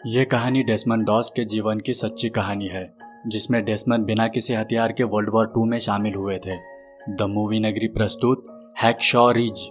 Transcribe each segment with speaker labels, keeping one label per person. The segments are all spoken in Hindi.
Speaker 1: ये कहानी डेसमंड डॉस के जीवन की सच्ची कहानी है, जिसमें डेसमंड बिना किसी हथियार के वर्ल्ड वॉर 2 में शामिल हुए थे। द मूवी नगरी प्रस्तुत हैक्सॉ रिज।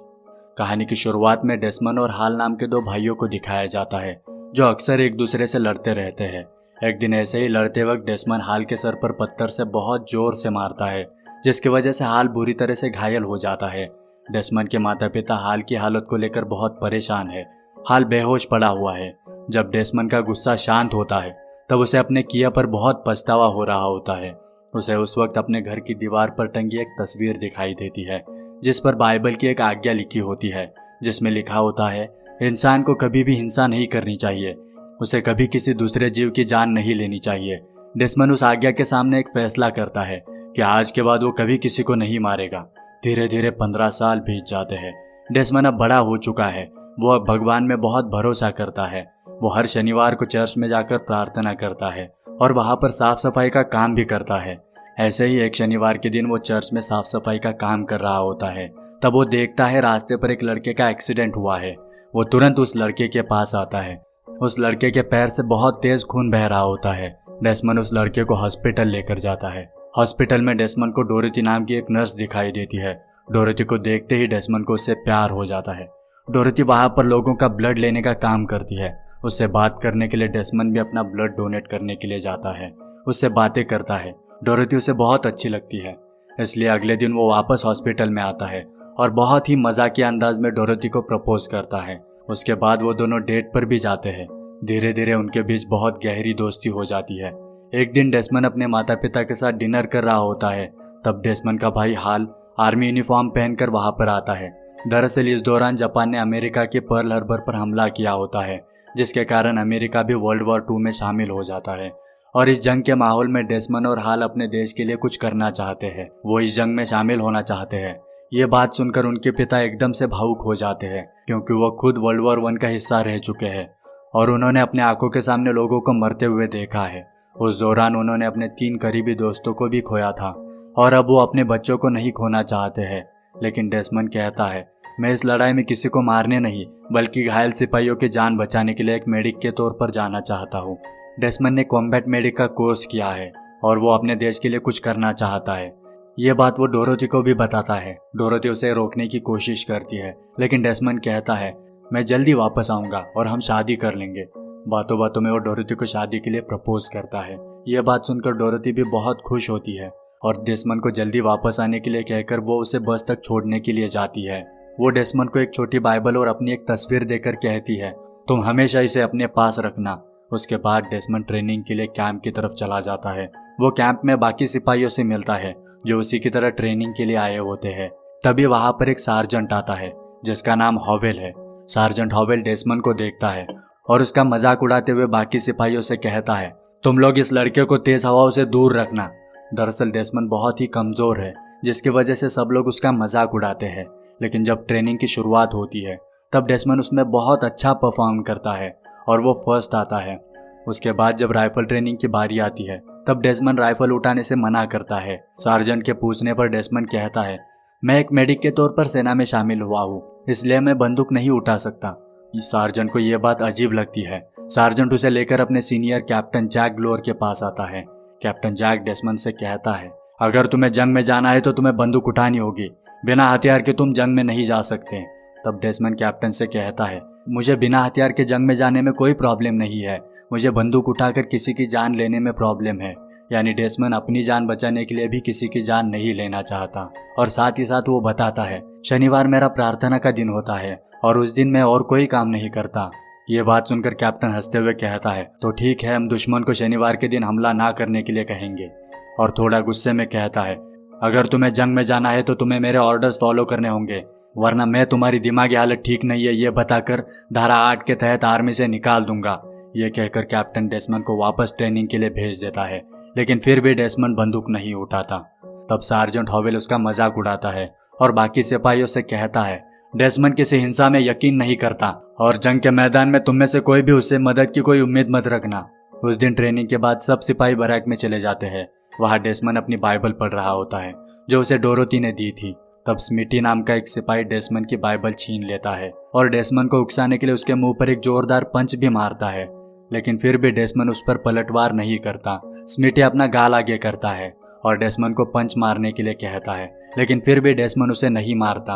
Speaker 1: कहानी की शुरुआत में डेसमंड और हाल नाम के दो भाइयों को दिखाया जाता है, जो अक्सर एक दूसरे से लड़ते रहते हैं। एक दिन ऐसे ही लड़ते वक्त डेसमंड हाल के सर पर पत्थर से बहुत जोर से मारता है, जिसकी वजह से हाल बुरी तरह से घायल हो जाता है। डेसमंड के माता पिता हाल की हालत को लेकर बहुत परेशान है। हाल बेहोश पड़ा हुआ है। जब डेसमंड का गुस्सा शांत होता है, तब उसे अपने किया पर बहुत पछतावा हो रहा होता है। उसे उस वक्त अपने घर की दीवार पर टंगी एक तस्वीर दिखाई देती है, जिस पर बाइबल की एक आज्ञा लिखी होती है, जिसमें लिखा होता है, इंसान को कभी भी हिंसा नहीं करनी चाहिए, उसे कभी किसी दूसरे जीव की जान नहीं लेनी चाहिए। डेसमंड उस आज्ञा के सामने एक फैसला करता है कि आज के बाद वो कभी किसी को नहीं मारेगा। धीरे धीरे 15 साल बीत जाते हैं। डेसमंड अब बड़ा हो चुका है। वो अब भगवान में बहुत भरोसा करता है। वो हर शनिवार को चर्च में जाकर प्रार्थना करता है और वहाँ पर साफ सफाई का काम भी करता है। ऐसे ही एक शनिवार के दिन वो चर्च में साफ सफाई का काम कर रहा होता है, तब वो देखता है रास्ते पर एक लड़के का एक्सीडेंट हुआ है। वो तुरंत उस लड़के के पास आता है। उस लड़के के पैर से बहुत तेज खून बह रहा होता है। डेसमंड उस लड़के को हॉस्पिटल लेकर जाता है। हॉस्पिटल में डेसमंड को डोरिथी नाम की एक नर्स दिखाई देती है। डोरिथी को देखते ही डेसमंड को उससे प्यार हो जाता है। डोरिथी वहाँ पर लोगों का ब्लड लेने का काम करती है। उससे बात करने के लिए डेसमंड भी अपना ब्लड डोनेट करने के लिए जाता है। उससे बातें करता है। डोरिथी उसे बहुत अच्छी लगती है, इसलिए अगले दिन वो वापस हॉस्पिटल में आता है और बहुत ही मजाकिया अंदाज में डोरिथी को प्रपोज करता है। उसके बाद वो दोनों डेट पर भी जाते हैं। धीरे धीरे उनके बीच बहुत गहरी दोस्ती हो जाती है। एक दिन डेसमंड अपने माता पिता के साथ डिनर कर रहा होता है, तब डेसमंड का भाई हाल आर्मी यूनिफॉर्म पहनकर वहां पर आता है। दरअसल इस दौरान जापान ने अमेरिका के पर्ल हार्बर पर हमला किया होता है, जिसके कारण अमेरिका भी वर्ल्ड वॉर 2 में शामिल हो जाता है। और इस जंग के माहौल में डेसमंड और हाल अपने देश के लिए कुछ करना चाहते हैं। वो इस जंग में शामिल होना चाहते हैं। ये बात सुनकर उनके पिता एकदम से भावुक हो जाते हैं, क्योंकि वो खुद वर्ल्ड वॉर 1 का हिस्सा रह चुके हैं और उन्होंने अपने आंखों के सामने लोगों को मरते हुए देखा है। उस दौरान उन्होंने अपने 3 करीबी दोस्तों को भी खोया था और अब वो अपने बच्चों को नहीं खोना चाहते हैं। लेकिन डेसमंड कहता है, मैं इस लड़ाई में किसी को मारने नहीं, बल्कि घायल सिपाहियों की जान बचाने के लिए एक मेडिक के तौर पर जाना चाहता हूँ। डेसमंड ने कॉम्बैट मेडिक का कोर्स किया है और वो अपने देश के लिए कुछ करना चाहता है। ये बात वो डोरोथी को भी बताता है। डोरोथी उसे रोकने की कोशिश करती है, लेकिन डेसमंड कहता है, मैं जल्दी वापस आऊँगा और हम शादी कर लेंगे। बातों बातों में वो डोरोथी को शादी के लिए प्रपोज करता है। यह बात सुनकर डोरोथी भी बहुत खुश होती है और डेसमंड को जल्दी वापस आने के लिए कहकर वो उसे बस तक छोड़ने के लिए जाती है। वो डेसमंड को एक छोटी बाइबल और अपनी एक तस्वीर देकर कहती है, तुम हमेशा इसे अपने पास रखना। उसके बाद डेसमंड ट्रेनिंग के लिए कैंप की तरफ चला जाता है। वो कैंप में बाकी सिपाहियों से मिलता है जो उसी की तरह ट्रेनिंग के लिए आए होते हैं। तभी वहां पर एक सार्जेंट आता है जिसका नाम हॉवेल है। सार्जेंट हॉवेल डेसमंड को देखता है और उसका मजाक उड़ाते हुए बाकी सिपाहियों से कहता है, तुम लोग इस लड़के को तेज हवाओं से दूर रखना। दरअसल डेसमंड बहुत ही कमजोर है, जिसकी वजह से सब लोग उसका मजाक उड़ाते हैं। लेकिन जब ट्रेनिंग की शुरुआत होती है, तब डेसमंड उसमें बहुत अच्छा परफॉर्म करता है और वो फर्स्ट आता है। उसके बाद जब राइफल ट्रेनिंग की बारी आती है, तब डेसमंड राइफल उठाने से मना करता है। सार्जेंट के पूछने पर डेसमंड कहता है, मैं एक मेडिक के तौर पर सेना में शामिल हुआ हूँ, इसलिए मैं बंदूक नहीं उठा सकता। सार्जेंट को यह बात अजीब लगती है। सार्जेंट उसे लेकर अपने सीनियर कैप्टन जैक ग्लोअर के पास आता है। कैप्टन जैक डेसमंड से कहता है, अगर तुम्हें जंग में जाना है तो तुम्हें बंदूक उठानी होगी, बिना हथियार के तुम जंग में नहीं जा सकते। तब डेसमंड कैप्टन से कहता है, मुझे बिना हथियार के जंग में जाने में कोई प्रॉब्लम नहीं है, मुझे बंदूक उठाकर किसी की जान लेने में प्रॉब्लम है। यानी डेसमंड अपनी जान बचाने के लिए भी किसी की जान नहीं लेना चाहता। और साथ ही साथ वो बताता है, शनिवार मेरा प्रार्थना का दिन होता है और उस दिन मैं और कोई काम नहीं करता। ये बात सुनकर कैप्टन हंसते हुए कहता है, तो ठीक है, हम दुश्मन को शनिवार के दिन हमला ना करने के लिए कहेंगे। और थोड़ा गुस्से में कहता है, अगर तुम्हें जंग में जाना है तो तुम्हें मेरे ऑर्डर्स फॉलो करने होंगे, वरना मैं तुम्हारी दिमागी हालत ठीक नहीं है ये बताकर धारा 8 के तहत आर्मी से निकाल दूंगा। ये कहकर कैप्टन डेसमंड को वापस ट्रेनिंग के लिए भेज देता है, लेकिन फिर भी डेसमंड बंदूक नहीं उठाता। तब सार्जेंट हॉवेल उसका मजाक उड़ाता है और बाकी सिपाहियों से कहता है, डेसमंड किसी हिंसा में यकीन नहीं करता और जंग के मैदान में तुम में से कोई भी उससे मदद की कोई उम्मीद मत रखना। उस दिन ट्रेनिंग के बाद सब सिपाही बैरक में चले जाते हैं। वहाँ डेसमंड अपनी बाइबल पढ़ रहा होता है जो उसे डोरोथी ने दी थी। तब स्मिटी नाम का एक सिपाही डेसमंड की बाइबल छीन लेता है और डेसमंड को उकसाने के लिए उसके मुंह पर एक जोरदार पंच भी मारता है, लेकिन फिर भी डेसमंड उस पर पलटवार नहीं करता। स्मिटी अपना गाल आगे करता है और डेसमंड को पंच मारने के लिए कहता है, लेकिन फिर भी डेसमंड उसे नहीं मारता।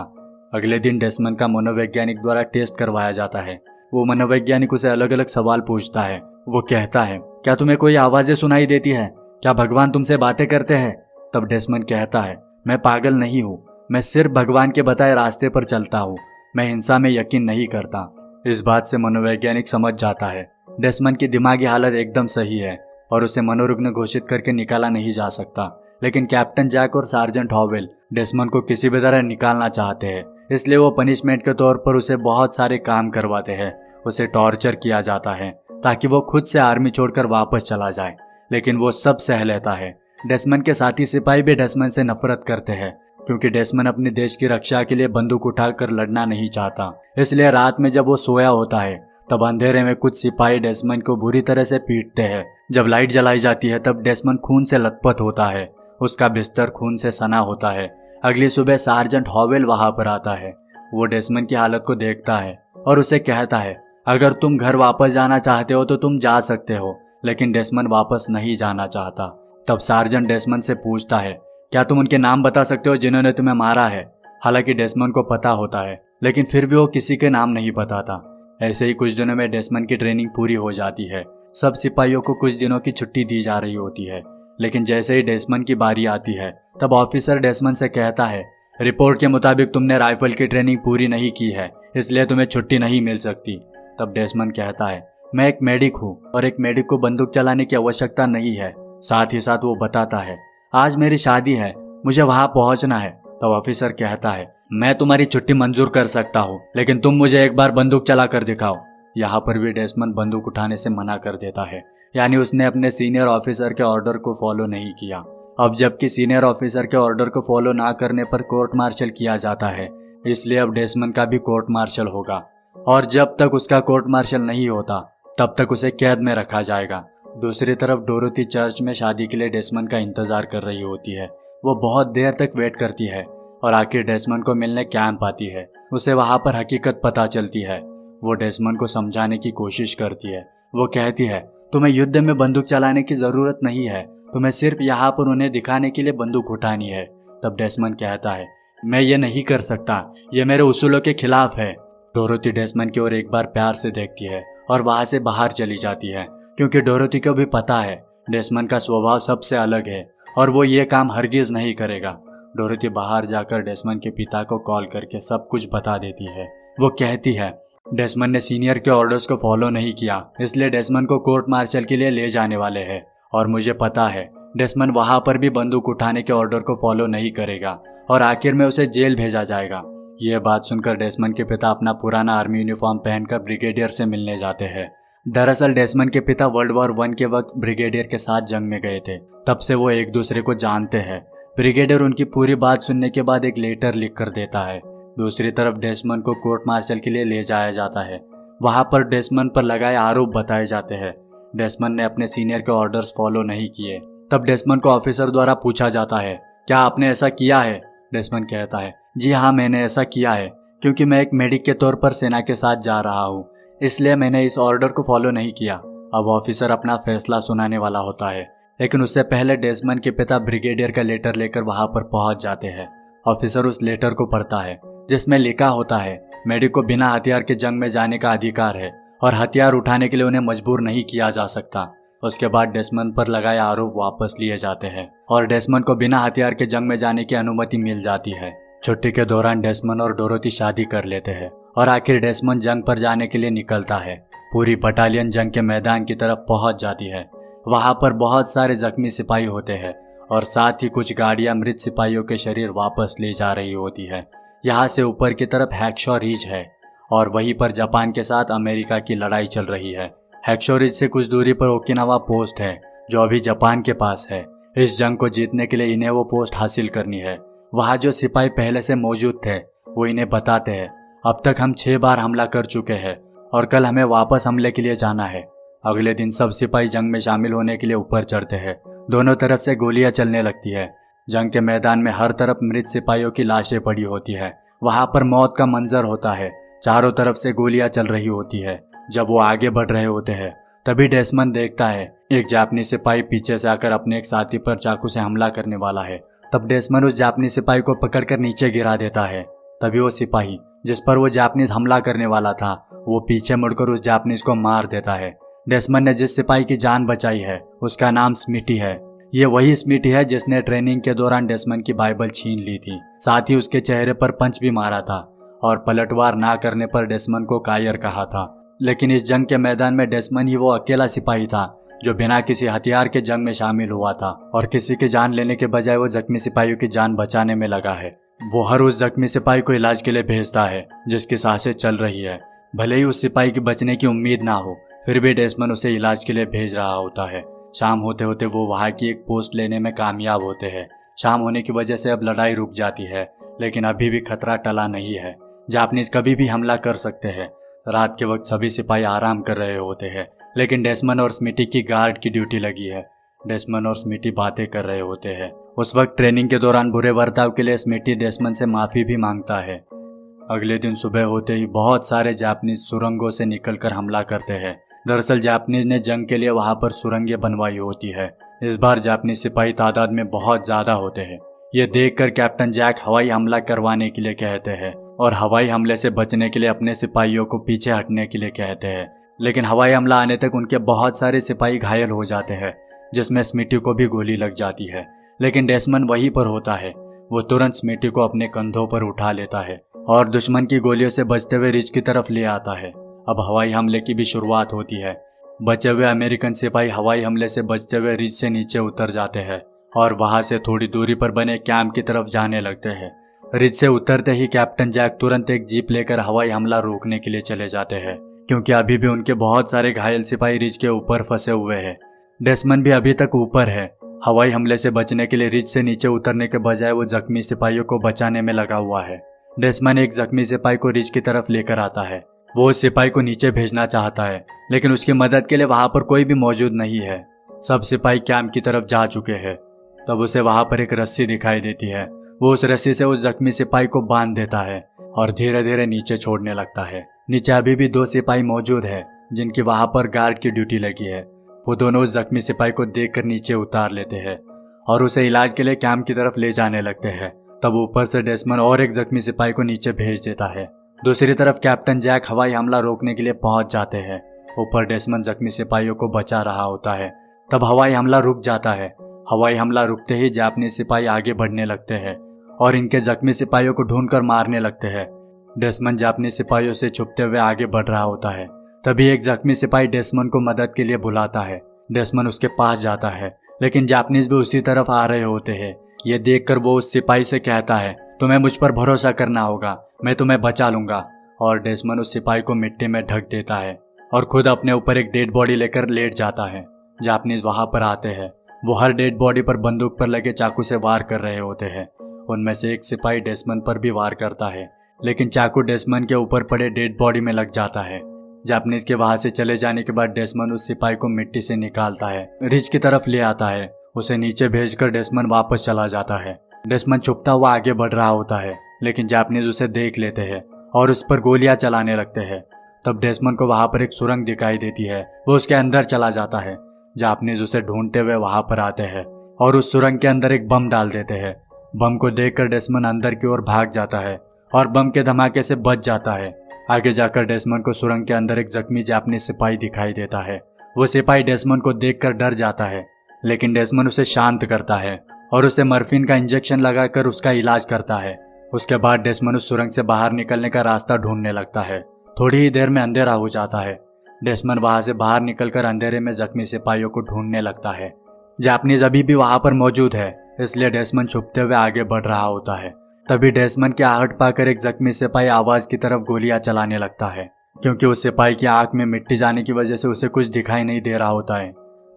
Speaker 1: अगले दिन डेसमंड का मनोवैज्ञानिक द्वारा टेस्ट करवाया जाता है। वो मनोवैज्ञानिक उसे अलग अलग सवाल पूछता है। वो कहता है, क्या तुम्हें कोई आवाजें सुनाई देती है? क्या भगवान तुमसे बातें करते हैं? तब डेसमंड कहता है, मैं पागल नहीं हूँ, मैं सिर्फ भगवान के बताए रास्ते पर चलता हूँ, मैं हिंसा में यकीन नहीं करता। इस बात से मनोवैज्ञानिक समझ जाता है डेसमंड की दिमागी हालत एकदम सही है और उसे मनोरुग्ण घोषित करके निकाला नहीं जा सकता। लेकिन कैप्टन जैक और सार्जेंट हॉवेल डेसमंड को किसी भी तरह निकालना चाहते हैं, इसलिए वो पनिशमेंट के तौर पर उसे बहुत सारे काम करवाते हैं। उसे टॉर्चर किया जाता है ताकि वो खुद से आर्मी छोड़कर वापस चला जाए, लेकिन वो सब सह लेता है। डेसमंड के साथी सिपाही भी डेसमंड से नफरत करते हैं क्योंकि डेसमंड अपने देश की रक्षा के लिए बंदूक उठाकर लड़ना नहीं चाहता। इसलिए रात में जब वो सोया होता है तब अंधेरे में कुछ सिपाही डेसमंड को बुरी तरह से पीटते हैं। जब लाइट जलाई जाती है तब डेसमंड खून से लथपथ होता है, उसका बिस्तर खून से सना होता है। अगली सुबह सार्जेंट हॉवेल वहां पर आता है। वो डेसमंड की हालत को देखता है और उसे कहता है, अगर तुम घर वापस जाना चाहते हो तो तुम जा सकते हो, लेकिन डेसमंड वापस नहीं जाना चाहता। तब सार्जेंट डेसमंड से पूछता है, क्या तुम उनके नाम बता सकते हो जिन्होंने तुम्हें मारा है? हालांकि डेसमंड को पता होता है, लेकिन फिर भी वो किसी के नाम नहीं बताता। ऐसे ही कुछ दिनों में डेसमंड की ट्रेनिंग पूरी हो जाती है। सब सिपाहियों को कुछ दिनों की छुट्टी दी जा रही होती है, लेकिन जैसे ही डेसमंड की बारी आती है तब ऑफिसर डेसमंड से कहता है, रिपोर्ट के मुताबिक तुमने राइफल की ट्रेनिंग पूरी नहीं की है, इसलिए तुम्हें छुट्टी नहीं मिल सकती। तब डेसमंड कहता है, मैं एक मेडिक हूँ और एक मेडिक को बंदूक चलाने की आवश्यकता नहीं है। साथ ही साथ वो बताता है, आज मेरी शादी है, मुझे वहां पहुंचना है। तब ऑफिसर कहता है, मैं तुम्हारी छुट्टी मंजूर कर सकता हूँ, लेकिन तुम मुझे एक बार बंदूक चला कर दिखाओ। यहाँ पर भी डेसमंड बंदूक उठाने से मना कर देता है, यानी उसने अपने सीनियर ऑफिसर के ऑर्डर को फॉलो नहीं किया। अब जबकि सीनियर ऑफिसर के ऑर्डर को फॉलो ना करने पर कोर्ट मार्शल किया जाता है, इसलिए अब डेसमंड का भी कोर्ट मार्शल होगा और जब तक उसका कोर्ट मार्शल नहीं होता तब तक उसे कैद में रखा जाएगा। दूसरी तरफ डोरोथी चर्च में शादी के लिए डेसमंड का इंतजार कर रही होती है। वो बहुत देर तक वेट करती है और आखिर डेसमंड को मिलने कैंप आती है। उसे वहां पर हकीकत पता चलती है। वो डेसमंड को समझाने की कोशिश करती है। वो कहती है, तुम्हें युद्ध में बंदूक चलाने की जरूरत नहीं है, तुम्हें सिर्फ यहाँ पर उन्हें दिखाने के लिए बंदूक उठानी है। तब डेसमंड कहता है, मैं ये नहीं कर सकता, ये मेरे उसूलों के खिलाफ है। डोरोथी डेसमंड की ओर एक बार प्यार से देखती है और वहां से बाहर चली जाती है, क्योंकि डोरोथी को भी पता है डेसमंड का स्वभाव सबसे अलग है और वो ये काम हरगिज नहीं करेगा। डोरोथी बाहर जाकर डेसमंड के पिता को कॉल करके सब कुछ बता देती है। वो कहती है, डेसमंड ने सीनियर के ऑर्डर्स को फॉलो नहीं किया, इसलिए डेसमंड को कोर्ट मार्शल के लिए ले जाने वाले हैं और मुझे पता है डेसमंड वहां पर भी बंदूक उठाने के ऑर्डर को फॉलो नहीं करेगा और आखिर में उसे जेल भेजा जाएगा। यह बात सुनकर डेसमंड के पिता अपना पुराना आर्मी यूनिफॉर्म पहनकर ब्रिगेडियर से मिलने जाते हैं। दरअसल डेसमंड के पिता वर्ल्ड वॉर 1 के वक्त ब्रिगेडियर के साथ जंग में गए थे, तब से वो एक दूसरे को जानते हैं। ब्रिगेडियर उनकी पूरी बात सुनने के बाद एक लेटर लिख कर देता है। दूसरी तरफ डेसमंड को कोर्ट मार्शल के लिए ले जाया जाता है। वहां पर डेसमंड पर लगाए आरोप बताए जाते हैं। डेसमंड ने अपने सीनियर के ऑर्डर्स फॉलो नहीं किए। तब डेसमंड को ऑफिसर द्वारा पूछा जाता है, क्या आपने ऐसा किया है? डेसमंड कहता है, जी हाँ, मैंने ऐसा किया है, क्योंकि मैं एक मेडिक के तौर पर सेना के साथ जा रहा हूँ, इसलिए मैंने इस ऑर्डर को फॉलो नहीं किया। अब ऑफिसर अपना फैसला सुनाने वाला होता है, लेकिन उससे पहले डेसमंड के पिता ब्रिगेडियर का लेटर लेकर वहां पर पहुंच जाते हैं। ऑफिसर उस लेटर को पढ़ता है, जिसमें लिखा होता है, मेडिक को बिना हथियार के जंग में जाने का अधिकार है और हथियार उठाने के लिए उन्हें मजबूर नहीं किया जा सकता। उसके बाद डेसमंड पर लगाए आरोप वापस लिए जाते हैं और डेसमंड को बिना हथियार के जंग में जाने की अनुमति मिल जाती है। छुट्टी के दौरान डेसमंड और डोरोथी शादी कर लेते हैं और आखिर डेसमंड जंग पर जाने के लिए निकलता है। पूरी बटालियन जंग के मैदान की तरफ पहुंच जाती है। वहां पर बहुत सारे जख्मी सिपाही होते हैं और साथ ही कुछ गाड़ियां मृत सिपाहियों के शरीर वापस ले जा रही होती है। यहाँ से ऊपर की तरफ हैक्शॉ रिज है और वहीं पर जापान के साथ अमेरिका की लड़ाई चल रही है। हैक्शॉ रिज से कुछ दूरी पर ओकिनावा पोस्ट है, जो अभी जापान के पास है। इस जंग को जीतने के लिए इन्हें वो पोस्ट हासिल करनी है। वहाँ जो सिपाही पहले से मौजूद थे वो इन्हें बताते हैं, अब तक हम 6 बार हमला कर चुके हैं और कल हमें वापस हमले के लिए जाना है। अगले दिन सब सिपाही जंग में शामिल होने के लिए ऊपर चढ़ते हैं। दोनों तरफ से गोलियां चलने लगती है। जंग के मैदान में हर तरफ मृत सिपाहियों की लाशें पड़ी होती है। वहां पर मौत का मंजर होता है, चारों तरफ से गोलियां चल रही होती है। जब वो आगे बढ़ रहे होते हैं तभी डेसमंड देखता है एक जापानी सिपाही पीछे से आकर अपने एक साथी पर चाकू से हमला करने वाला है। तब डेसमंड उस जापानी सिपाही को पकड़कर नीचे गिरा देता है। तभी वो सिपाही जिस पर वो जापानीज हमला करने वाला था वो पीछे मुड़कर उस जापानीज को मार देता है। डेसमंड ने जिस सिपाही की जान बचाई है उसका नाम स्मिटी है। ये वही स्मिटी है जिसने ट्रेनिंग के दौरान डेसमंड की बाइबल छीन ली थी, साथ ही उसके चेहरे पर पंच भी मारा था और पलटवार ना करने पर डेसमंड को कायर कहा था। लेकिन इस जंग के मैदान में डेसमंड ही वो अकेला सिपाही था जो बिना किसी हथियार के जंग में शामिल हुआ था और किसी की जान लेने के बजाय वो जख्मी सिपाहियों की जान बचाने में लगा है। वो हर उस जख्मी सिपाही को इलाज के लिए भेजता है जिसकी सांसें चल रही है। भले ही उस सिपाही की बचने की उम्मीद ना हो, फिर भी डेसमंड उसे इलाज के लिए भेज रहा होता है। शाम होते होते वो वहाँ की एक पोस्ट लेने में कामयाब होते हैं। शाम होने की वजह से अब लड़ाई रुक जाती है, लेकिन अभी भी खतरा टला नहीं है। जापानीज कभी भी हमला कर सकते हैं। रात के वक्त सभी सिपाही आराम कर रहे होते हैं, लेकिन डेसमंड और स्मिटी की गार्ड की ड्यूटी लगी है। डेसमंड और स्मिटी बातें कर रहे होते हैं। उस वक्त ट्रेनिंग के दौरान बुरे बर्ताव के लिए स्मिटी डेसमंड से माफी भी मांगता है। अगले दिन सुबह होते ही बहुत सारे जापानीज सुरंगों से निकलकर हमला करते हैं। दरअसल जापानीज ने जंग के लिए वहां पर सुरंगें बनवाई होती है। इस बार जापानी सिपाही तादाद में बहुत ज्यादा होते हैं। ये देखकर कैप्टन जैक हवाई हमला करवाने के लिए कहते हैं और हवाई हमले से बचने के लिए अपने सिपाहियों को पीछे हटने के लिए कहते हैं। लेकिन हवाई हमला आने तक उनके बहुत सारे सिपाही घायल हो जाते हैं, जिसमें स्मिटी को भी गोली लग जाती है। लेकिन डेसमंड वहीं पर होता है। वो तुरंत स्मिटी को अपने कंधों पर उठा लेता है और दुश्मन की गोलियों से बचते हुए रिज की तरफ ले आता है। अब हवाई हमले की भी शुरुआत होती है। बचे हुए अमेरिकन सिपाही हवाई हमले से बचते हुए रिज से नीचे उतर जाते हैं और वहां से थोड़ी दूरी पर बने कैंप की तरफ जाने लगते हैं। रिज से उतरते ही कैप्टन जैक तुरंत एक जीप लेकर हवाई हमला रोकने के लिए चले जाते हैं, क्योंकि अभी भी उनके बहुत सारे घायल सिपाही रिज के ऊपर फंसे हुए हैं। डेसमंड भी अभी तक ऊपर है। हवाई हमले से बचने के लिए रिज से नीचे उतरने के बजाय वो जख्मी सिपाहियों को बचाने में लगा हुआ है। डेसमंड एक जख्मी सिपाही को रिज की तरफ लेकर आता है। वो उस सिपाही को नीचे भेजना चाहता है, लेकिन उसकी मदद के लिए वहां पर कोई भी मौजूद नहीं है। सब सिपाही कैंप की तरफ जा चुके हैं। तब उसे वहां पर एक रस्सी दिखाई देती है। वो उस रस्सी से उस जख्मी सिपाही को बांध देता है और धीरे धीरे नीचे छोड़ने लगता है। नीचे अभी भी 2 सिपाही मौजूद है जिनकी वहां पर गार्ड की ड्यूटी लगी है। वो दोनों उस जख्मी सिपाही को देखकर नीचे उतार लेते हैं और उसे इलाज के लिए कैंप की तरफ ले जाने लगते हैं। तब ऊपर से डेसमंड और एक जख्मी सिपाही को नीचे भेज देता है। दूसरी तरफ कैप्टन जैक हवाई हमला रोकने के लिए पहुंच जाते हैं। ऊपर डेसमंड जख्मी सिपाहियों को बचा रहा होता है। तब हवाई हमला रुक जाता है। हवाई हमला रुकते ही जापानी सिपाही आगे बढ़ने लगते हैं और इनके जख्मी सिपाहियों को ढूंढकर मारने लगते हैं। डेसमंड जापानी सिपाहियों से छुपते हुए आगे बढ़ रहा होता है। तभी एक जख्मी सिपाही डेसमंड को मदद के लिए बुलाता है। डेसमंड उसके पास जाता है, लेकिन जापानीज भी उसी तरफ आ रहे होते हैं। ये देखकर वो उस सिपाही से कहता है, तुम्हें मुझ पर भरोसा करना होगा, मैं तुम्हें बचा लूंगा। और डेसमंड उस सिपाही को मिट्टी में ढक देता है और खुद अपने ऊपर एक डेड बॉडी लेकर लेट जाता है। जापानीज वहां पर आते हैं। वो हर डेड बॉडी पर बंदूक पर लगे चाकू से वार कर रहे होते हैं। उनमें से एक सिपाही डेसमंड पर भी वार करता है, लेकिन चाकू डेसमंड के ऊपर पड़े डेड बॉडी में लग जाता है। जापानीज के वहां से चले जाने के बाद डेसमंड उस सिपाही को मिट्टी से निकालता है, रिज की तरफ ले आता है। उसे नीचे भेजकर डेसमंड वापस चला जाता है। डेसमंड छुपता हुआ आगे बढ़ रहा होता है, लेकिन जापानीज उसे देख लेते हैं और उस पर गोलियां चलाने लगते हैं। तब डेसमंड को वहां पर एक सुरंग दिखाई देती है। वो उसके अंदर चला जाता है। जापानीज उसे ढूंढते हुए वहां पर आते हैं और उस सुरंग के अंदर एक बम डाल देते हैं। बम को देखकर डेसमंड अंदर की ओर भाग जाता है और बम के धमाके से बच जाता है। आगे जाकर डेसमंड को सुरंग के अंदर एक जख्मी जापानीज सिपाही दिखाई देता है। वो सिपाही डेसमंड को देखकर डर जाता है, लेकिन डेसमंड उसे शांत करता है और उसे मॉर्फिन का इंजेक्शन लगाकर उसका इलाज करता है। उसके बाद डेसमंड उस सुरंग से बाहर निकलने का रास्ता ढूंढने लगता है। थोड़ी ही देर में अंधेरा हो जाता है। डेसमंड वहां से बाहर निकलकर अंधेरे में जख्मी सिपाहियों को ढूंढने लगता है। जापानीज अभी भी वहां पर मौजूद है, इसलिए डेसमंड छुपते हुए आगे बढ़ रहा होता है। तभी डेसमंड की आहट पाकर एक जख्मी सिपाही आवाज की तरफ गोलियां चलाने लगता है, क्योंकि उस सिपाही की आंख में मिट्टी जाने की वजह से उसे कुछ दिखाई नहीं दे रहा होता है।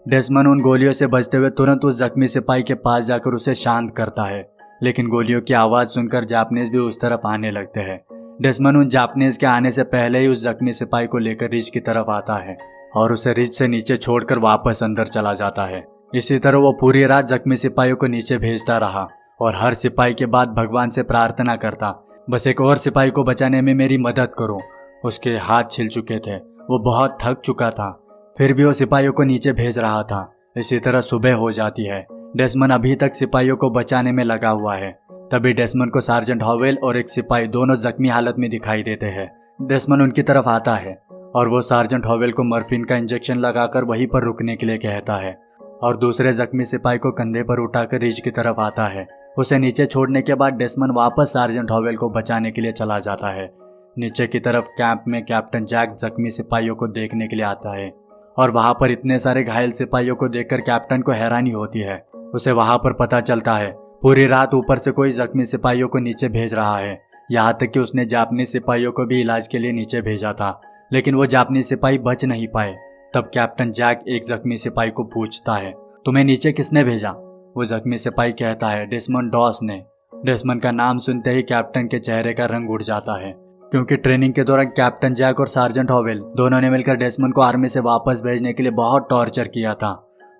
Speaker 1: डेसमंड उन गोलियों से बचते हुए तुरंत उस जख्मी सिपाही के पास जाकर उसे शांत करता है, लेकिन गोलियों की आवाज सुनकर जापानीज भी उस तरफ आने लगते हैं। डेसमंड उन जापानीज के आने से पहले ही उस जख्मी सिपाही को लेकर रिज की तरफ आता है और उसे रिज से नीचे छोड़कर वापस अंदर चला जाता है। इसी तरह वो पूरी रात जख्मी सिपाहियों को नीचे भेजता रहा और हर सिपाही के बाद भगवान से प्रार्थना करता, बस एक और सिपाही को बचाने में मेरी मदद करो। उसके हाथ छिल चुके थे, वो बहुत थक चुका था, फिर भी वो सिपाहियों को नीचे भेज रहा था। इसी तरह सुबह हो जाती है। डेसमंड अभी तक सिपाहियों को बचाने में लगा हुआ है। तभी डेसमंड को सार्जेंट हॉवेल और एक सिपाही दोनों जख्मी हालत में दिखाई देते हैं। डेसमंड उनकी तरफ आता है और वो सार्जेंट हॉवेल को मॉर्फिन का इंजेक्शन लगाकर वहीं पर रुकने के लिए कहता है और दूसरे जख्मी सिपाही को कंधे पर उठाकर रिज की तरफ आता है। उसे नीचे छोड़ने के बाद डेसमंड वापस सार्जेंट हॉवेल को बचाने के लिए चला जाता है। नीचे की तरफ कैंप में कैप्टन जैक जख्मी सिपाहियों को देखने के लिए आता है और वहां पर इतने सारे घायल सिपाहियों को देखकर कैप्टन को हैरानी होती है। उसे वहां पर पता चलता है पूरी रात ऊपर से कोई जख्मी सिपाहियों को नीचे भेज रहा है। यहाँ तक कि उसने जापानी सिपाहियों को भी इलाज के लिए नीचे भेजा था, लेकिन वो जापानी सिपाही बच नहीं पाए। तब कैप्टन जैक एक जख्मी सिपाही को पूछता है, तुम्हें नीचे किसने भेजा? वो जख्मी सिपाही कहता है, डेसमंड डॉस ने। डेसमंड का नाम सुनते ही कैप्टन के चेहरे का रंग उड़ जाता है, क्योंकि ट्रेनिंग के दौरान कैप्टन जैक और सार्जेंट हॉवेल दोनों ने मिलकर डेसमंड को आर्मी से वापस भेजने के लिए बहुत टॉर्चर किया था।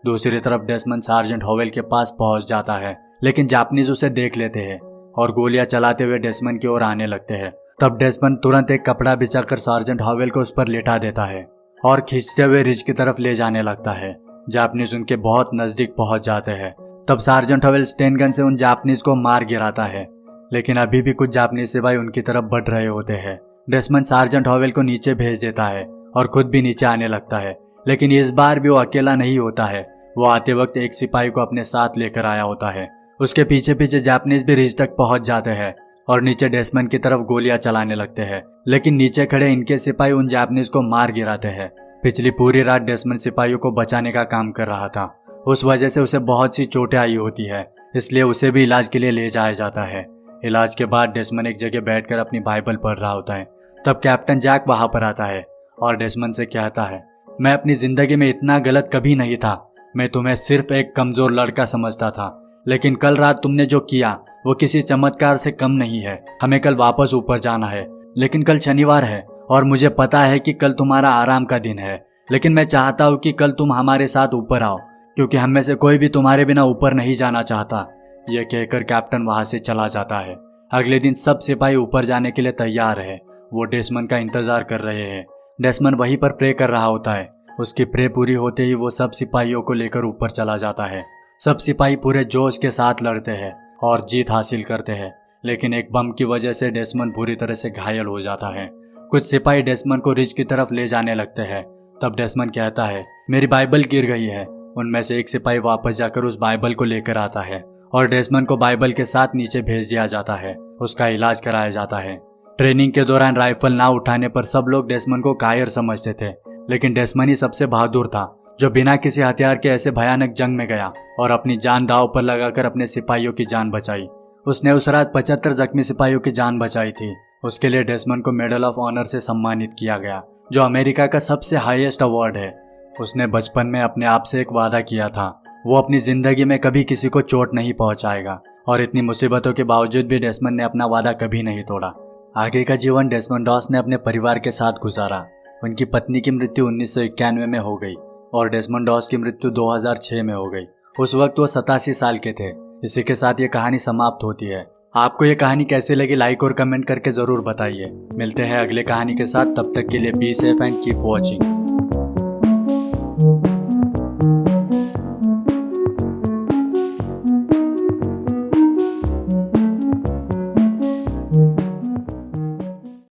Speaker 1: दूसरी तरफ डेसमंड सार्जेंट हॉवेल के पास पहुंच जाता है, लेकिन जापानीज उसे देख लेते हैं और गोलियां चलाते हुए डेसमंड की ओर आने लगते हैं। तब डेसमंड तुरंत एक कपड़ा बिछाकर सार्जेंट हॉवेल को उस पर लेटा देता है और खींचते हुए रिज की तरफ ले जाने लगता है। जापानीज उनके बहुत नजदीक पहुंच जाते हैं। तब सार्जेंट हॉवेल स्टेन गन से उन जापानीज को मार गिराता है, लेकिन अभी भी कुछ जापानीज सिपाही उनकी तरफ बढ़ रहे होते हैं। डेसमंड सार्जेंट हॉवेल को नीचे भेज देता है और खुद भी नीचे आने लगता है, लेकिन इस बार भी वो अकेला नहीं होता है। वो आते वक्त एक सिपाही को अपने साथ लेकर आया होता है। उसके पीछे पीछे जापानीज भी रिज तक पहुंच जाते हैं और नीचे डेसमंड की तरफ गोलियां चलाने लगते हैं, लेकिन नीचे खड़े इनके सिपाही उन जापानीज को मार गिराते हैं। पिछली पूरी रात डेसमंड सिपाहियों को बचाने का काम कर रहा था। उस वजह से उसे बहुत सी चोटें आई होती है, इसलिए उसे भी इलाज के लिए ले जाया जाता है। इलाज के बाद डेसमंड एक जगह बैठकर अपनी बाइबल पढ़ रहा होता है। तब कैप्टन जैक वहां पर आता है और डेसमंड से कहता है, मैं अपनी जिंदगी में इतना गलत कभी नहीं था। मैं तुम्हें सिर्फ एक कमजोर लड़का समझता था, लेकिन कल रात तुमने जो किया वो किसी चमत्कार से कम नहीं है। हमें कल वापस ऊपर जाना है, लेकिन कल शनिवार है और मुझे पता है कि कल तुम्हारा आराम का दिन है, लेकिन मैं चाहता हूँ कि कल तुम हमारे साथ ऊपर आओ, क्योंकि हम में से कोई भी तुम्हारे बिना ऊपर नहीं जाना चाहता। यह कहकर कैप्टन वहां से चला जाता है। अगले दिन सब सिपाही ऊपर जाने के लिए तैयार है। वो डेसमंड का इंतजार कर रहे हैं। डेसमंड वहीं पर प्रे कर रहा होता है। उसकी प्रे पूरी होते ही वो सब सिपाहियों को लेकर ऊपर चला जाता है। सब सिपाही पूरे जोश के साथ लड़ते हैं और जीत हासिल करते हैं, लेकिन एक बम की वजह से डेसमंड बुरी तरह से घायल हो जाता है। कुछ सिपाही डेसमंड को रिज की तरफ ले जाने लगते हैं। तब डेसमंड कहता है, मेरी बाइबल गिर गई है। उनमें से एक सिपाही वापस जाकर उस बाइबल को लेकर आता है और डेसमंड को बाइबल के साथ नीचे भेज दिया जाता है। उसका इलाज कराया जाता है। ट्रेनिंग के दौरान राइफल ना उठाने पर सब लोग डेसमंड को कायर समझते थे, लेकिन डेसमंड ही सबसे बहादुर था, जो बिना किसी हथियार के ऐसे भयानक जंग में गया और अपनी जान दांव पर लगाकर अपने सिपाहियों की जान बचाई। उसने उस रात 75 जख्मी सिपाहियों की जान बचाई थी। उसके लिए डेसमंड को मेडल ऑफ ऑनर से सम्मानित किया गया, जो अमेरिका का सबसे हाईएस्ट अवार्ड है। उसने बचपन में अपने आप से एक वादा किया था, वो अपनी जिंदगी में कभी किसी को चोट नहीं पहुंचाएगा, और इतनी मुसीबतों के बावजूद भी डेसमंड ने अपना वादा कभी नहीं तोड़ा। आगे का जीवन डेसमंड डॉस ने अपने परिवार के साथ गुजारा। उनकी पत्नी की मृत्यु 1991 में हो गई और डेसमंड डॉस की मृत्यु 2006 में हो गई। उस वक्त वो 87 साल के थे। इसी के साथ ये कहानी समाप्त होती है। आपको ये कहानी कैसे लगी, लाइक और कमेंट करके जरूर बताइए। मिलते हैं अगले कहानी के साथ, तब तक के लिए be safe and keep watching.